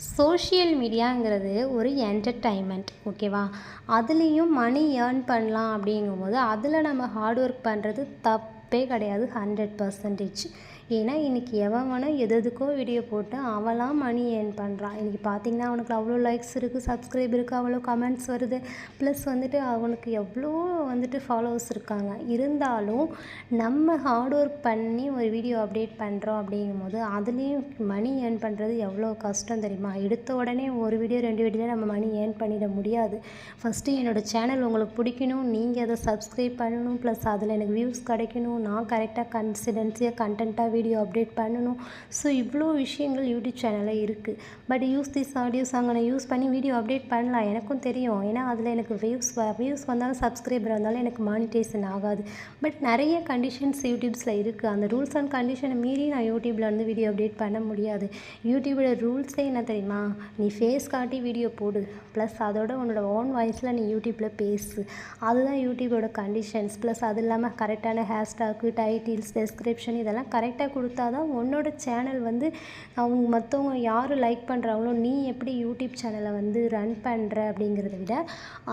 Social மீடியாங்கிறது ஒரு entertainment ஓகேவா? அதுலேயும் மணி ஏர்ன் பண்ணலாம் அப்படிங்கும்போது, அதில் நம்ம ஹார்ட் ஒர்க் பண்ணுறது தப்பே கிடையாது 100%. ஏன்னா இன்றைக்கி எவன் வேணால் எதுக்கோ வீடியோ போட்டு அவன்லாம் மணி ஏர்ன் பண்ணுறான். இன்றைக்கி பார்த்திங்கன்னா அவனுக்கு அவ்வளோ லைக்ஸ் இருக்குது, சப்ஸ்கிரைப் இருக்குது, அவ்வளோ கமெண்ட்ஸ் வருது. ப்ளஸ் வந்துட்டு அவனுக்கு எவ்வளோ வந்துட்டு ஃபாலோவர்ஸ் இருக்காங்க. இருந்தாலும் நம்ம ஹார்ட் ஒர்க் பண்ணி ஒரு வீடியோ அப்டேட் பண்ணுறோம் அப்படிங்கும்போது, அதுலேயும் மணி ஏர்ன் பண்ணுறது எவ்வளோ கஷ்டம் தெரியுமா? எடுத்த உடனே ஒரு வீடியோ 2 வீடியோவில் நம்ம மணி ஏர்ன் பண்ணிட முடியாது. ஃபஸ்ட்டு என்னோடய சேனல் உங்களுக்கு பிடிக்கணும், நீங்கள் அதை சப்ஸ்கிரைப் பண்ணணும், ப்ளஸ் அதில் எனக்கு வியூஸ் கிடைக்கணும், நான் கரெக்டாக கன்சிஸ்டன்சியாக கண்டென்ட்டாக வீடியோ அப்டேட் பண்ணணும். ஸோ இவ்வளோ விஷயங்கள் யூடியூப் சேனலில் இருக்குது. பட் யூஸ் திஸ் ஆடியோஸ் அங்கே நான் யூஸ் பண்ணி வீடியோ அப்டேட் பண்ணலாம், எனக்கும் தெரியும். ஏன்னா அதில் எனக்கு வியூஸ் வந்தாலும் சப்ஸ்கிரைபர் வந்தாலும் எனக்கு மானிட்டைசேஷன் ஆகாது. பட் நிறைய கண்டிஷன்ஸ் யூடியூப்ஸில் இருக்குது. அந்த ரூல்ஸ் அண்ட் கண்டிஷனை மீறி நான் யூடியூப்பில் வந்து வீடியோ அப்டேட் பண்ண முடியாது. யூடியூபோட ரூல்ஸே என்ன தெரியுமா? நீ ஃபேஸ் காட்டி வீடியோ போடு, ப்ளஸ் அதோட உன்னோட ஓன் வாய்ஸில் நீ யூடியூப்பில் பேசு. அதுதான் யூடியூபோட கண்டிஷன்ஸ். ப்ளஸ் அது இல்லாமல் கரெக்டான ஹேஷ்டாக்கு, டைட்டில்ஸ், டெஸ்கிரிப்ஷன் இதெல்லாம் கரெக்டாக கொடுத்தா தான் உன்னோட சேனல் வந்து அவங்க மற்றவங்க யார் லைக் பண்ணுறாங்களோ, நீ எப்படி யூடியூப் சேனலை வந்து ரன் பண்ணுற அப்படிங்கிறத விட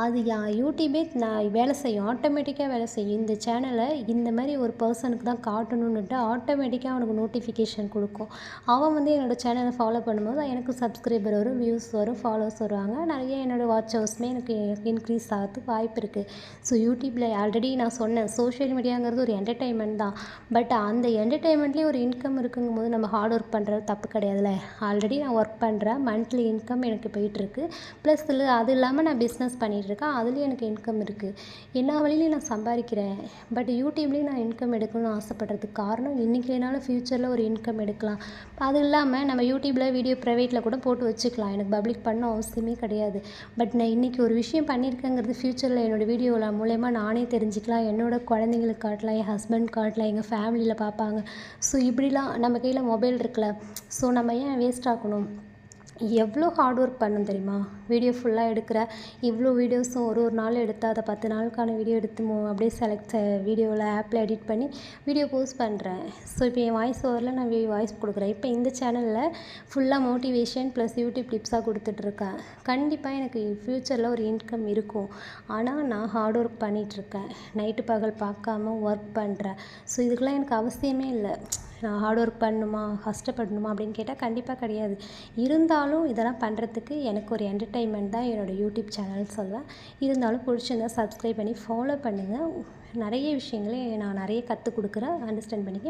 அது யூடியூபே நான் வேலை செய்யும், ஆட்டோமேட்டிக்காக வேலை செய்யும். இந்த சேனலை இந்த மாதிரி ஒரு பர்சனுக்கு தான் காட்டணுன்னுட்டு ஆட்டோமேட்டிக்காக அவனுக்கு நோட்டிஃபிகேஷன் கொடுக்கும். அவன் வந்து என்னோடய சேனலை ஃபாலோ பண்ணும்போது எனக்கு சப்ஸ்கிரைபர் வரும், வியூஸ் வரும், ஃபாலோவர்ஸ் வருவாங்க. நிறைய என்னோடய வாட்ச் ஹவர்ஸுமே எனக்கு இன்க்ரீஸ் ஆகிறதுக்கு வாய்ப்பு இருக்குது. ஸோ யூடியூப்பில் ஆல்ரெடி நான் சொன்னேன், சோஷியல் மீடியாங்கிறது ஒரு என்டர்டைன்மெண்ட் தான். பட் அந்த என்டர்டைன்மெண்ட்லேயும் ஒரு இன்கம் இருக்குங்கும்போது நம்ம ஹார்ட் ஒர்க் பண்ணுறது தப்பு கிடையாதுல்ல. ஆல்ரெடி நான் ஒர்க் பண்ணுறேன், மந்த்லி இன்கம் எனக்கு போயிட்டுருக்கு. ப்ளஸ் அது இல்லாமல் நான் பிஸ்னஸ் பண்ணிகிட்ருக்கேன், அதுலேயும் எனக்கு இன்கம் இருக்குது. எல்லா வழியிலையும் நான் சம்பாதிக்கிறேன். பட் யூடியூப்லேயும் நான் இன்கம் எடுக்கணும்னு ஆசைப்படுறதுக்கு காரணம், இன்றைக்கி இல்லைனாலும் ஃப்யூச்சரில் ஒரு இன்கம் எடுக்கலாம். அது இல்லாமல் நம்ம யூடியூப்பில் வீடியோ ப்ரைவேட்டில் கூட போட்டு வச்சுக்கலாம், எனக்கு பப்ளிக் பண்ண அவசியமே கிடையாது. பட் நான் இன்றைக்கி ஒரு விஷயம் பண்ணியிருக்கேங்கிறது ஃப்யூச்சரில் என்னோடய வீடியோவில் மூலயமா நானே தெரிஞ்சுக்கலாம், என்னோடய குழந்தைங்களுக்கு காட்டலாம், என் ஹஸ்பண்ட் காட்டலாம், எங்கள் ஃபேமிலியில் பார்ப்பாங்க. ஸோ இப்படிலாம் நம்ம கையில் மொபைல் இருக்குல்ல, ஸோ நம்ம ஏன் வேஸ்ட் ஆக்கணும்? எவ்வளோ ஹார்ட் ஒர்க் பண்ணணும் தெரியுமா? வீடியோ ஃபுல்லாக எடுக்கிற இவ்வளோ வீடியோஸும் ஒரு நாள் எடுத்து அதை 10 நாளுக்கான வீடியோ எடுத்து அப்படியே செலக்ட் வீடியோவில் ஆப்பில் எடிட் பண்ணி வீடியோ போஸ்ட் பண்ணுறேன். ஸோ இப்போ என் வாய்ஸ் ஓவரில் நான் வாய்ஸ் கொடுக்குறேன். இப்போ இந்த சேனலில் ஃபுல்லாக மோட்டிவேஷன் ப்ளஸ் யூடியூப் டிப்ஸாக கொடுத்துட்ருக்கேன். கண்டிப்பாக எனக்கு ஃப்யூச்சரில் ஒரு இன்கம் இருக்கும். ஆனால் நான் ஹார்ட் ஒர்க் பண்ணிகிட்ருக்கேன், நைட்டு பகல் பார்க்காம ஒர்க் பண்ணுறேன். ஸோ இதுக்கெலாம் எனக்கு அவசியமே இல்லை. நான் ஹார்ட் ஒர்க் பண்ணணுமா, கஷ்டப்படணுமா அப்படின்னு கேட்டால் கண்டிப்பாக கிடையாது. இருந்தாலும் இதெல்லாம் பண்ணுறதுக்கு எனக்கு ஒரு என்டர்டைன்மெண்ட் தான் என்னோடய யூடியூப் சேனல் சொல்வேன். இருந்தாலும் பிடிச்சிருந்தா சப்ஸ்கிரைப் பண்ணி ஃபாலோ பண்ணுங்கள். நிறைய விஷயங்களே நான் நிறைய கற்றுக் கொடுக்குறேன், அண்டர்ஸ்டாண்ட் பண்ணிக்க.